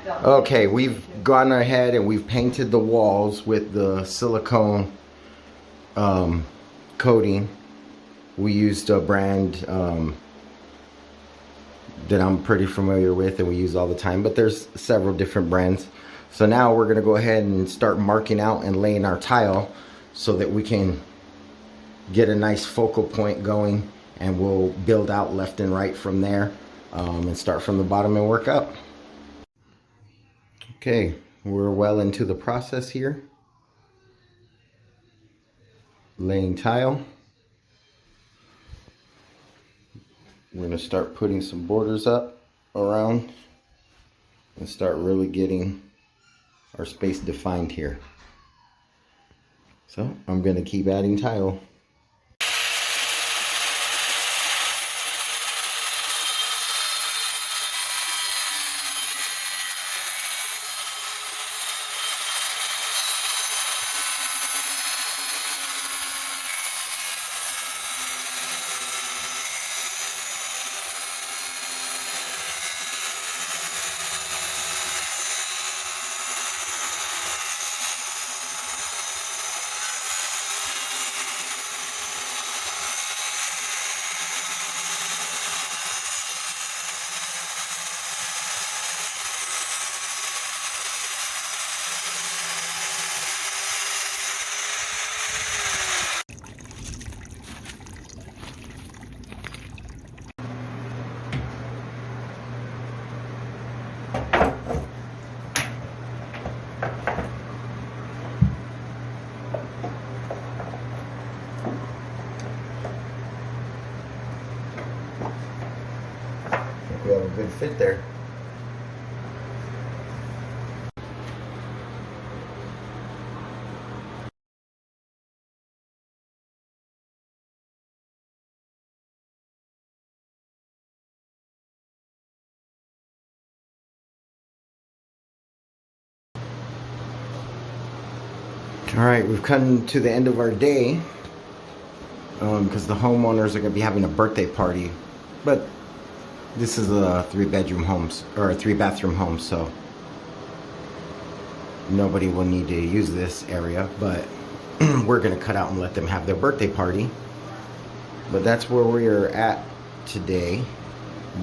Okay, we've gone ahead and we've painted the walls with the silicone coating. We used a brand that I'm pretty familiar with and we use all the time, but there's several different brands. So now we're gonna go ahead and start marking out and laying our tile so that we can get a nice focal point going, and we'll build out left and right from there, and start from the bottom and work up. Okay, we're well into the process here. Laying tile. We're gonna start putting some borders up around and start really getting our space defined here. So I'm gonna keep adding tile. We have a good fit there. All right, we've come to the end of our day because the homeowners are going to be having a birthday party, but this is a 3-bedroom home or a 3-bathroom home, so nobody will need to use this area, but we're going to cut out and let them have their birthday party. But that's where we are at today.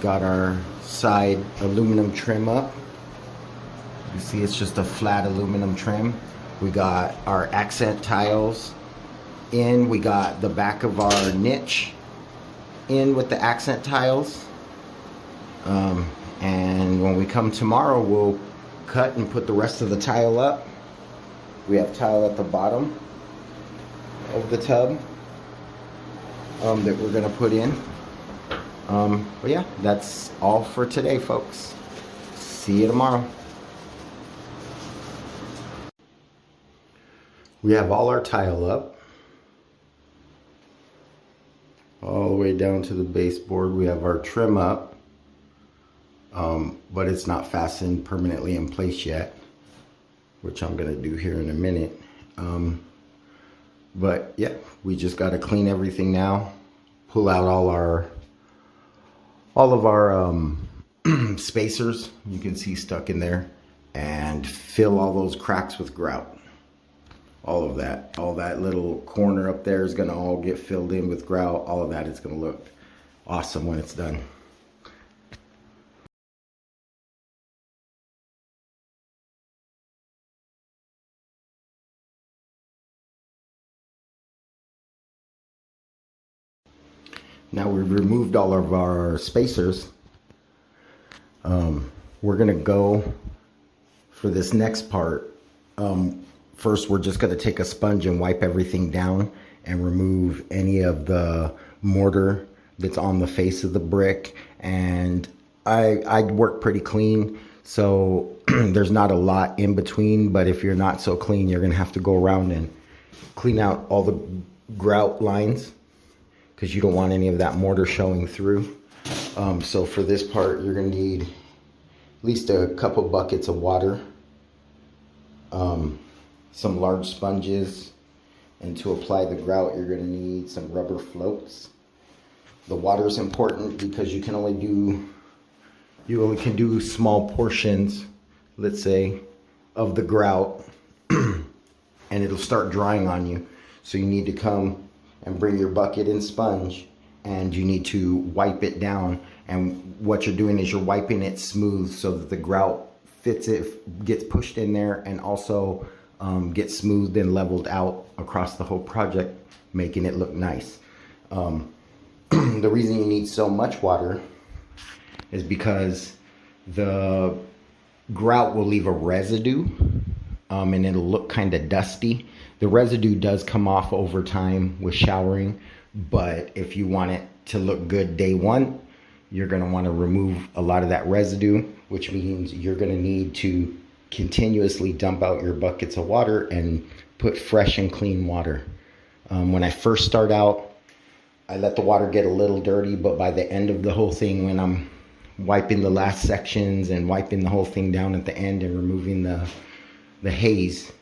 Got our side aluminum trim up. You see it's just a flat aluminum trim. We got our accent tiles in. We got the back of our niche in with the accent tiles. And when we come tomorrow, we'll cut and put the rest of the tile up. We have tile at the bottom of the tub that we're gonna put in. But yeah, that's all for today, folks. See you tomorrow. We have all our tile up, all the way down to the baseboard. We have our trim up, but it's not fastened permanently in place yet, which I'm gonna do here in a minute. But yeah, we just gotta clean everything now, pull out all of our spacers you can see stuck in there, and fill all those cracks with grout. All that little corner up there is gonna all get filled in with grout. All of that is gonna look awesome when it's done. Now we've removed all of our spacers. We're gonna go for this next part. First, we're just gonna take a sponge and wipe everything down and remove any of the mortar that's on the face of the brick. And I work pretty clean, so there's not a lot in between, but if you're not so clean, you're gonna have to go around and clean out all the grout lines, because you don't want any of that mortar showing through. So for this part, you're gonna need at least a couple buckets of water, some large sponges, and to apply the grout, you're gonna need some rubber floats. The water is important because you only can do small portions let's say, of the grout, and it'll start drying on you. So you need to come and bring your bucket and sponge, and you need to wipe it down. And what you're doing is you're wiping it smooth so that the grout fits it, gets pushed in there, and also gets smoothed and leveled out across the whole project, making it look nice. The reason you need so much water is because the grout will leave a residue, and it'll look kind of dusty. The residue does come off over time with showering, but if you want it to look good day one, you're going to want to remove a lot of that residue, which means you're going to need to continuously dump out your buckets of water and put fresh and clean water. When I first start out, I let the water get a little dirty, but by the end of the whole thing, when I'm wiping the last sections and wiping the whole thing down at the end and removing the haze,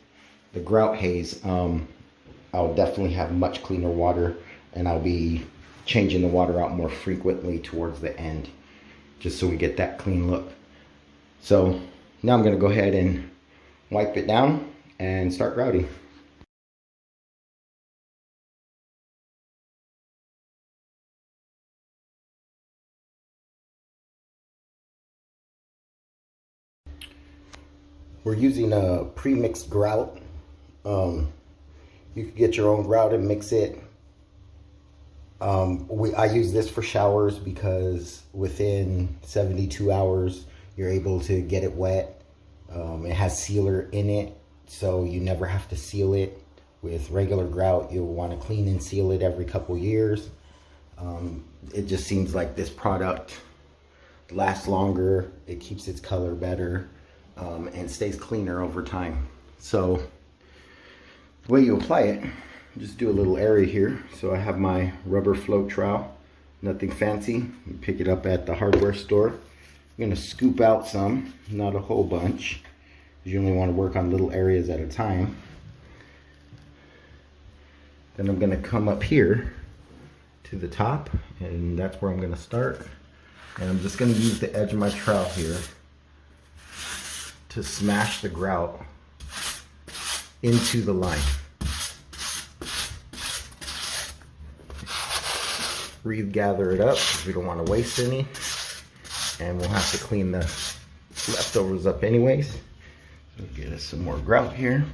the grout haze, I'll definitely have much cleaner water, and I'll be changing the water out more frequently towards the end, just so we get that clean look. So now I'm going to go ahead and wipe it down and start grouting. We're using a pre-mixed grout. You can get your own grout and mix it. I use this for showers because within 72 hours you're able to get it wet. It has sealer in it, so you never have to seal it. With regular grout, you'll want to clean and seal it every couple years. It just seems like this product lasts longer, it keeps its color better, and stays cleaner over time. So the way you apply it, just do a little area here. So I have my rubber float trowel, nothing fancy. You pick it up at the hardware store. I'm gonna scoop out some, not a whole bunch, because you only want to work on little areas at a time. Then I'm gonna come up here to the top, and that's where I'm gonna start. And I'm just gonna use the edge of my trowel here to smash the grout into the line. Regather it up because we don't want to waste any, and we'll have to clean the leftovers up anyways. So get us some more grout here.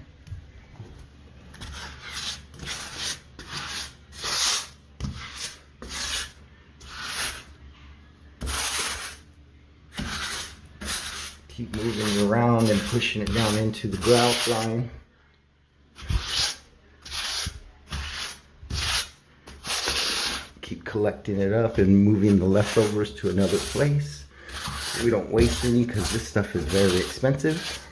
Keep moving around and pushing it down into the grout line. Keep collecting it up and moving the leftovers to another place. We don't waste any because this stuff is very expensive.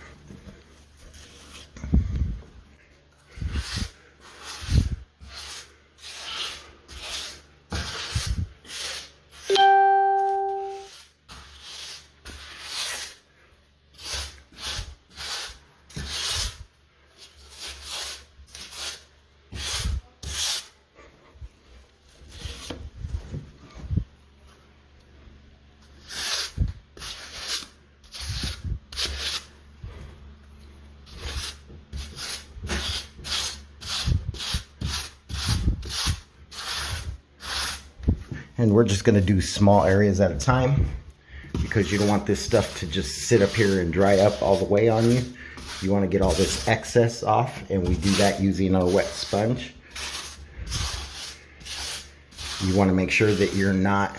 And we're just gonna do small areas at a time because you don't want this stuff to just sit up here and dry up all the way on you. You wanna get all this excess off, and we do that using a wet sponge. You wanna make sure that you're not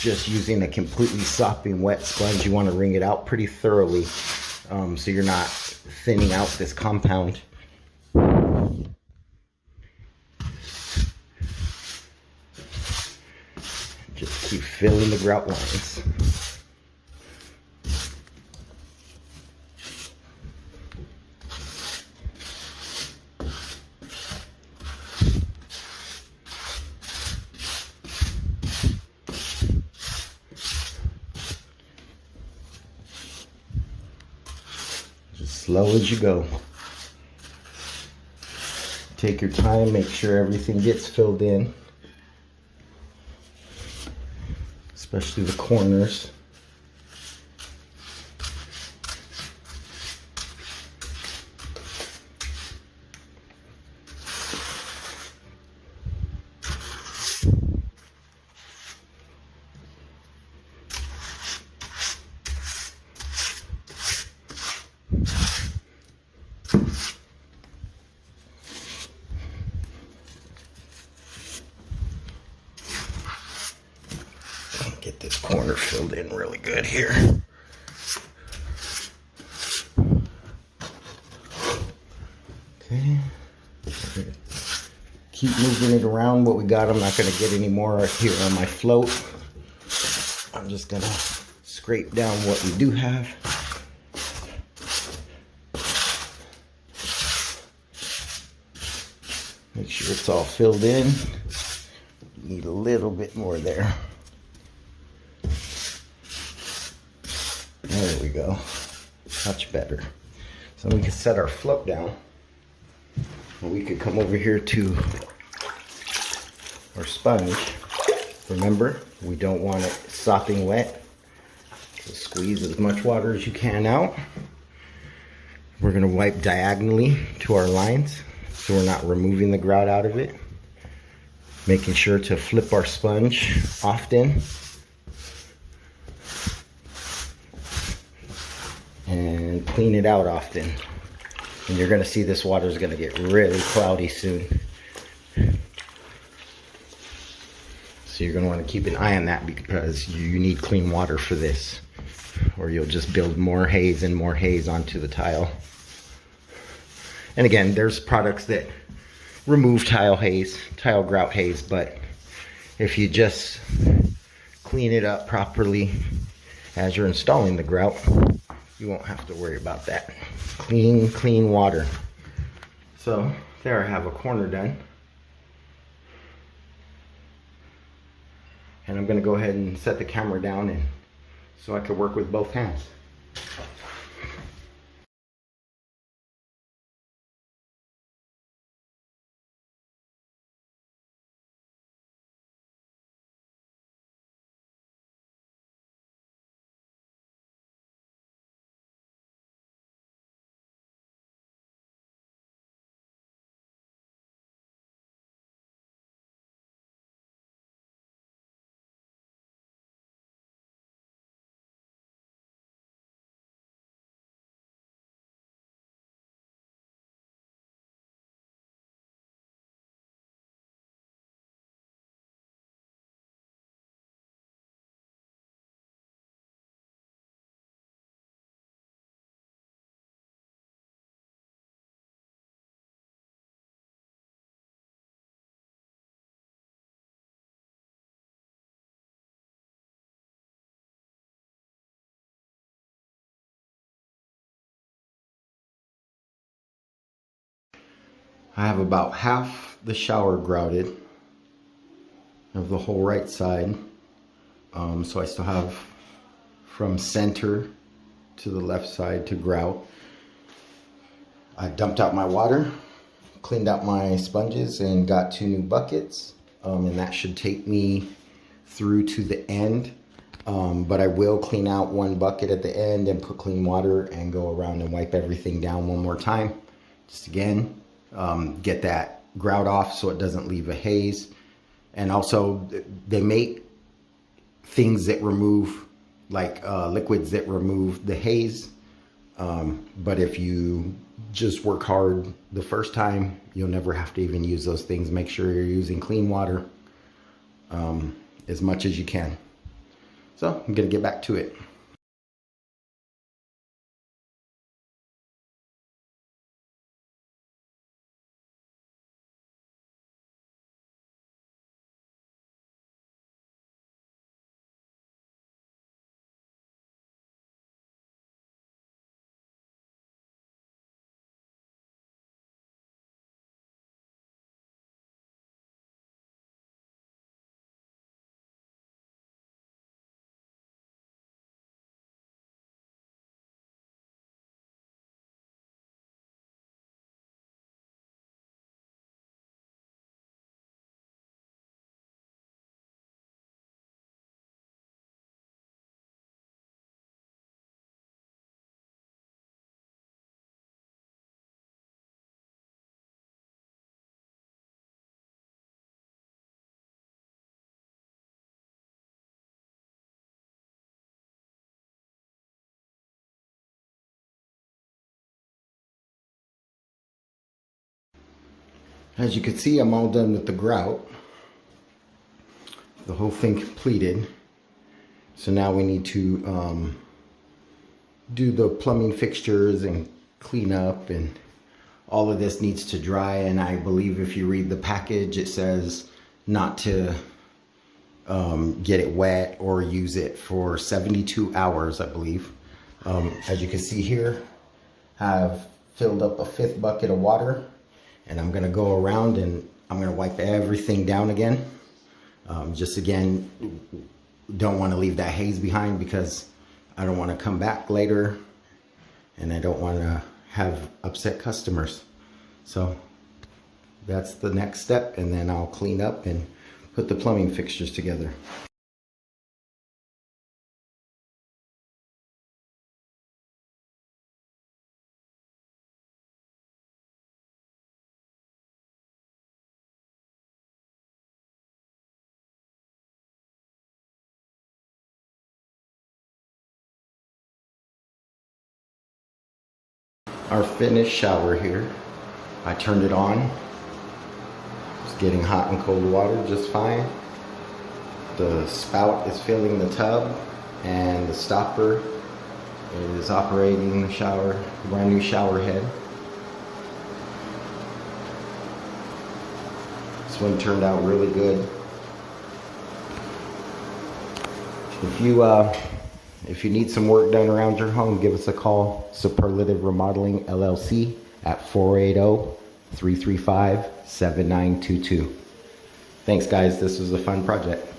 just using a completely sopping wet sponge. You wanna wring it out pretty thoroughly, so you're not thinning out this compound. Just keep filling the grout lines. Just slow as you go. Take your time, make sure everything gets filled in. Especially the corners. Get this corner filled in really good here. Okay. Keep moving it around what we got. I'm not going to get any more here on my float. I'm just going to scrape down what we do have. Make sure it's all filled in. Need a little bit more there. There we go. Much better. So we can set our float down. We could come over here to our sponge. Remember, we don't want it sopping wet. So squeeze as much water as you can out. We're going to wipe diagonally to our lines so we're not removing the grout out of it. Making sure to flip our sponge often. And clean it out often. And you're going to see this water is going to get really cloudy soon. So you're going to want to keep an eye on that because you need clean water for this. Or you'll just build more haze and more haze onto the tile. And again, there's products that remove tile haze, tile grout haze, but if you just clean it up properly as you're installing the grout, you won't have to worry about that. Clean water. So there I have a corner done. And I'm going to go ahead and set the camera down and so I can work with both hands. I have about half the shower grouted of the whole right side. So I still have from center to the left side to grout. I dumped out my water, cleaned out my sponges, and got 2 new buckets. And that should take me through to the end. But I will clean out 1 bucket at the end and put clean water and go around and wipe everything down one more time. Just again, get that grout off so it doesn't leave a haze. And also they make things that remove, like liquids that remove the haze. But if you just work hard the first time, you'll never have to even use those things. Make sure you're using clean water as much as you can. So I'm gonna get back to it. As you can see, I'm all done with the grout. The whole thing completed. So now we need to do the plumbing fixtures and clean up, and all of this needs to dry. And I believe if you read the package, it says not to get it wet or use it for 72 hours, I believe. As you can see here, I've filled up a 5th bucket of water, and I'm gonna go around and I'm gonna wipe everything down again. Just again, don't want to leave that haze behind because I don't want to come back later and I don't want to have upset customers. So that's the next step, and then I'll clean up and put the plumbing fixtures together. Our finished shower here. I turned it on. It's getting hot and cold water just fine. The spout is filling the tub, and the stopper is operating the shower, brand new shower head. This one turned out really good. If you need some work done around your home, give us a call. Superlative Remodeling LLC at 480-335-7922. Thanks guys, this was a fun project.